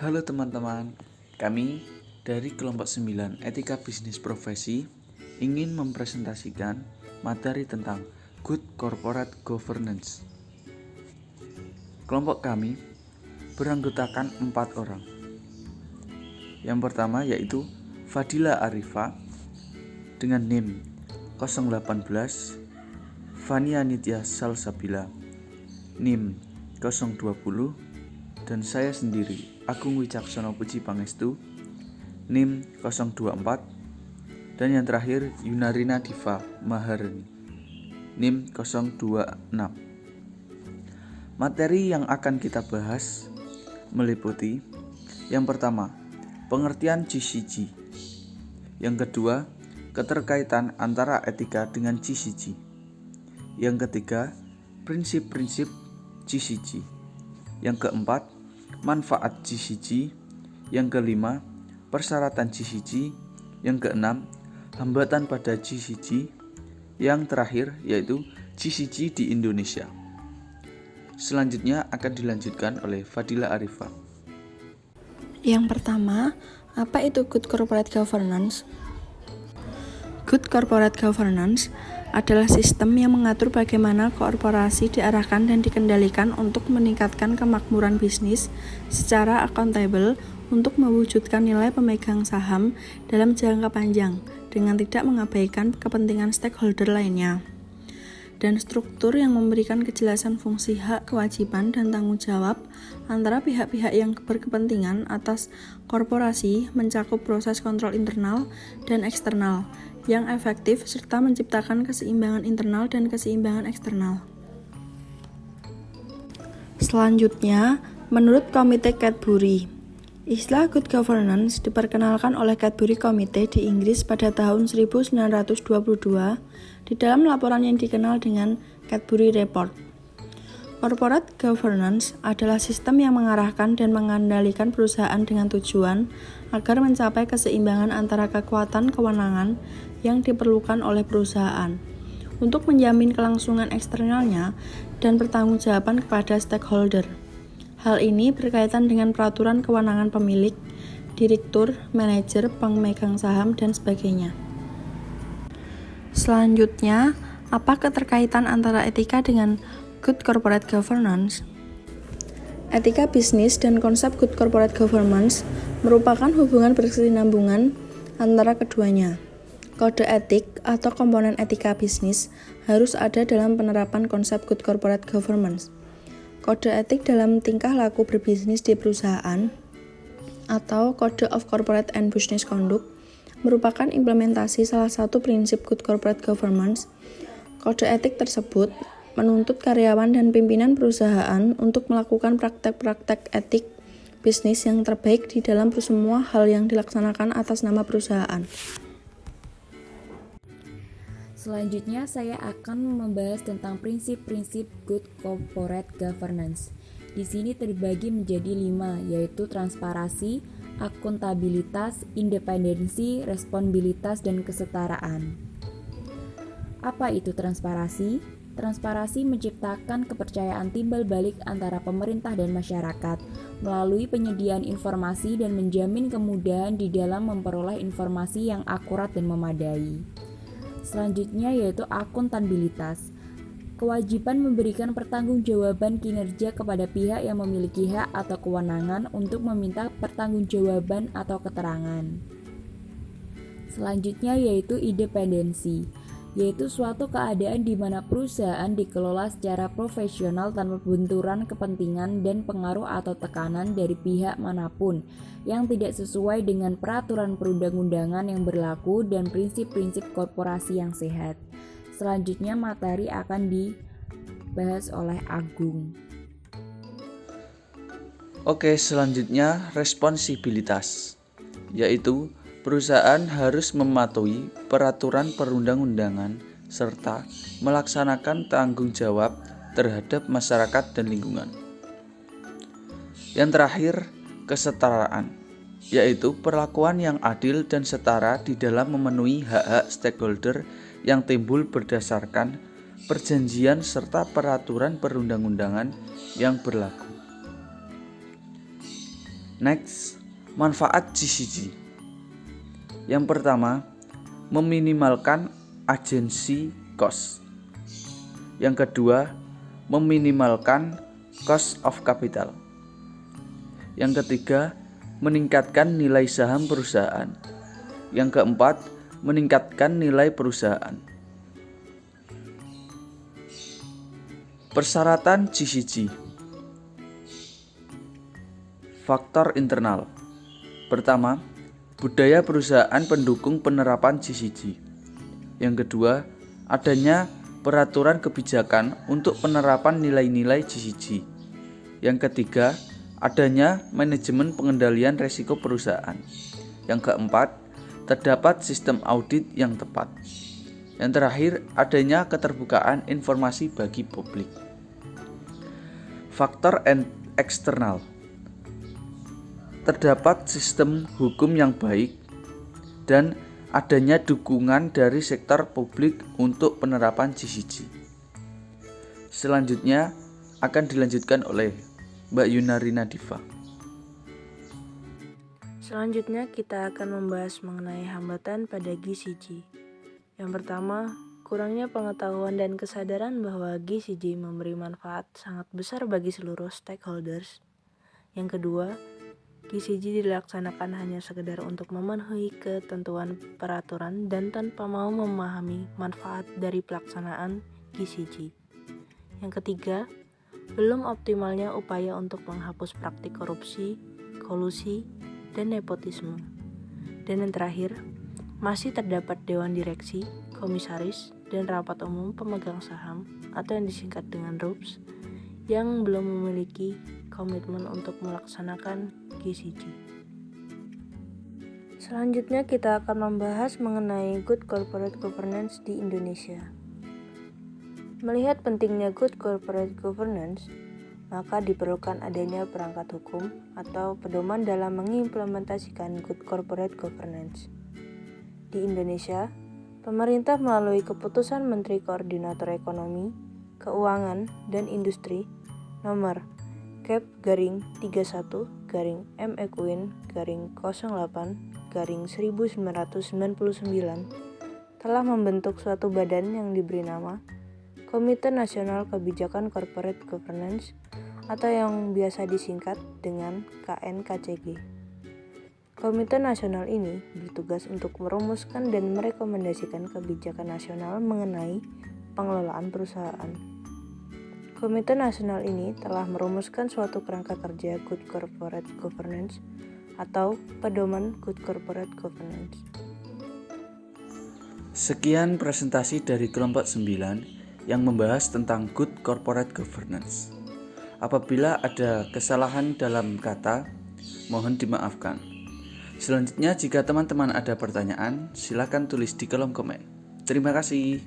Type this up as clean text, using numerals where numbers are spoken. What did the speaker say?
Halo teman-teman, kami dari kelompok 9 Etika Bisnis Profesi ingin mempresentasikan materi tentang Good Corporate Governance. Kelompok kami beranggotakan 4 orang. Yang pertama yaitu Fadila Arifa dengan NIM 018, Fania Nitya Salsabila NIM 020, dan saya sendiri, Agung Wicaksono Puji Pangestu, NIM 024, dan yang terakhir Yunarina Diva Maharani, NIM 026. Materi yang akan kita bahas meliputi yang pertama, pengertian GCG. Yang kedua, keterkaitan antara etika dengan GCG. Yang ketiga, prinsip-prinsip GCG. Yang keempat, manfaat GCG. Yang kelima, persyaratan GCG. Yang keenam, hambatan pada GCG. Yang terakhir yaitu GCG di Indonesia. Selanjutnya akan dilanjutkan oleh Fadila Arifa. Yang pertama, apa itu Good Corporate Governance? Good Corporate Governance adalah sistem yang mengatur bagaimana korporasi diarahkan dan dikendalikan untuk meningkatkan kemakmuran bisnis secara akuntabel untuk mewujudkan nilai pemegang saham dalam jangka panjang dengan tidak mengabaikan kepentingan stakeholder lainnya. Dan struktur yang memberikan kejelasan fungsi hak, kewajiban, dan tanggung jawab antara pihak-pihak yang berkepentingan atas korporasi mencakup proses kontrol internal dan eksternal yang efektif serta menciptakan keseimbangan internal dan keseimbangan eksternal. Selanjutnya, menurut Komite Cadbury, istilah Good Governance diperkenalkan oleh Cadbury Committee di Inggris pada tahun 1922 di dalam laporan yang dikenal dengan Cadbury Report. Corporate governance adalah sistem yang mengarahkan dan mengendalikan perusahaan dengan tujuan agar mencapai keseimbangan antara kekuatan kewenangan yang diperlukan oleh perusahaan untuk menjamin kelangsungan eksternalnya dan pertanggungjawaban kepada stakeholder. Hal ini berkaitan dengan peraturan kewenangan pemilik, direktur, manajer, pemegang saham, dan sebagainya. Selanjutnya, apa keterkaitan antara etika dengan Good Corporate Governance? Etika bisnis dan konsep Good Corporate Governance merupakan hubungan berkesinambungan antara keduanya. Kode etik atau komponen etika bisnis harus ada dalam penerapan konsep Good Corporate Governance. Kode etik dalam tingkah laku berbisnis di perusahaan atau Code of Corporate and Business Conduct merupakan implementasi salah satu prinsip Good Corporate Governance. Kode etik tersebut menuntut karyawan dan pimpinan perusahaan untuk melakukan praktek-praktek etik bisnis yang terbaik di dalam semua hal yang dilaksanakan atas nama perusahaan. Selanjutnya saya akan membahas tentang prinsip-prinsip Good Corporate Governance. Di sini terbagi menjadi 5, yaitu transparansi, akuntabilitas, independensi, responsibilitas, dan kesetaraan. Apa itu transparansi? Transparansi menciptakan kepercayaan timbal balik antara pemerintah dan masyarakat melalui penyediaan informasi dan menjamin kemudahan di dalam memperoleh informasi yang akurat dan memadai. Selanjutnya yaitu akuntabilitas. Kewajiban memberikan pertanggungjawaban kinerja kepada pihak yang memiliki hak atau kewenangan untuk meminta pertanggungjawaban atau keterangan. Selanjutnya yaitu independensi, yaitu suatu keadaan di mana perusahaan dikelola secara profesional tanpa benturan kepentingan dan pengaruh atau tekanan dari pihak manapun yang tidak sesuai dengan peraturan perundang-undangan yang berlaku dan prinsip-prinsip korporasi yang sehat. Selanjutnya materi akan dibahas oleh Agung. Oke, selanjutnya responsibilitas, yaitu perusahaan harus mematuhi peraturan perundang-undangan serta melaksanakan tanggung jawab terhadap masyarakat dan lingkungan. Yang terakhir, kesetaraan, yaitu perlakuan yang adil dan setara di dalam memenuhi hak-hak stakeholder yang timbul berdasarkan perjanjian serta peraturan perundang-undangan yang berlaku. Next, manfaat GCG. Yang pertama, meminimalkan agensi cost. Yang kedua, meminimalkan cost of capital. Yang ketiga, meningkatkan nilai saham perusahaan. Yang keempat, meningkatkan nilai perusahaan. Persyaratan GCG. Faktor internal. Pertama, budaya perusahaan pendukung penerapan GCG. Yang kedua, adanya peraturan kebijakan untuk penerapan nilai-nilai GCG. Yang ketiga, adanya manajemen pengendalian risiko perusahaan. Yang keempat, terdapat sistem audit yang tepat. Yang terakhir, adanya keterbukaan informasi bagi publik. Faktor eksternal. Terdapat sistem hukum yang baik dan adanya dukungan dari sektor publik untuk penerapan GCG. Selanjutnya akan dilanjutkan oleh Mbak Yunari Nadifa. Selanjutnya kita akan membahas mengenai hambatan pada GCG. Yang pertama, kurangnya pengetahuan dan kesadaran bahwa GCG memberi manfaat sangat besar bagi seluruh stakeholders. Yang kedua, GCG dilaksanakan hanya sekedar untuk memenuhi ketentuan peraturan dan tanpa mau memahami manfaat dari pelaksanaan GCG. Yang ketiga, belum optimalnya upaya untuk menghapus praktik korupsi, kolusi, dan nepotisme. Dan yang terakhir, masih terdapat dewan direksi, komisaris, dan rapat umum pemegang saham atau yang disingkat dengan RUPS yang belum memiliki komitmen untuk melaksanakan GCG. Selanjutnya kita akan membahas mengenai Good Corporate Governance di Indonesia. Melihat pentingnya Good Corporate Governance, maka diperlukan adanya perangkat hukum atau pedoman dalam mengimplementasikan Good Corporate Governance. Di Indonesia, pemerintah melalui keputusan Menteri Koordinator Ekonomi, Keuangan, dan Industri nomor Kep/31-MEQUIN/08/1999 telah membentuk suatu badan yang diberi nama Komite Nasional Kebijakan Corporate Governance atau yang biasa disingkat dengan KNKCG. Komite Nasional ini bertugas untuk merumuskan dan merekomendasikan kebijakan nasional mengenai pengelolaan perusahaan. Komite Nasional ini telah merumuskan suatu kerangka kerja Good Corporate Governance atau pedoman Good Corporate Governance. Sekian presentasi dari kelompok 9 yang membahas tentang Good Corporate Governance. Apabila ada kesalahan dalam kata, mohon dimaafkan. Selanjutnya, jika teman-teman ada pertanyaan, silakan tulis di kolom komen. Terima kasih.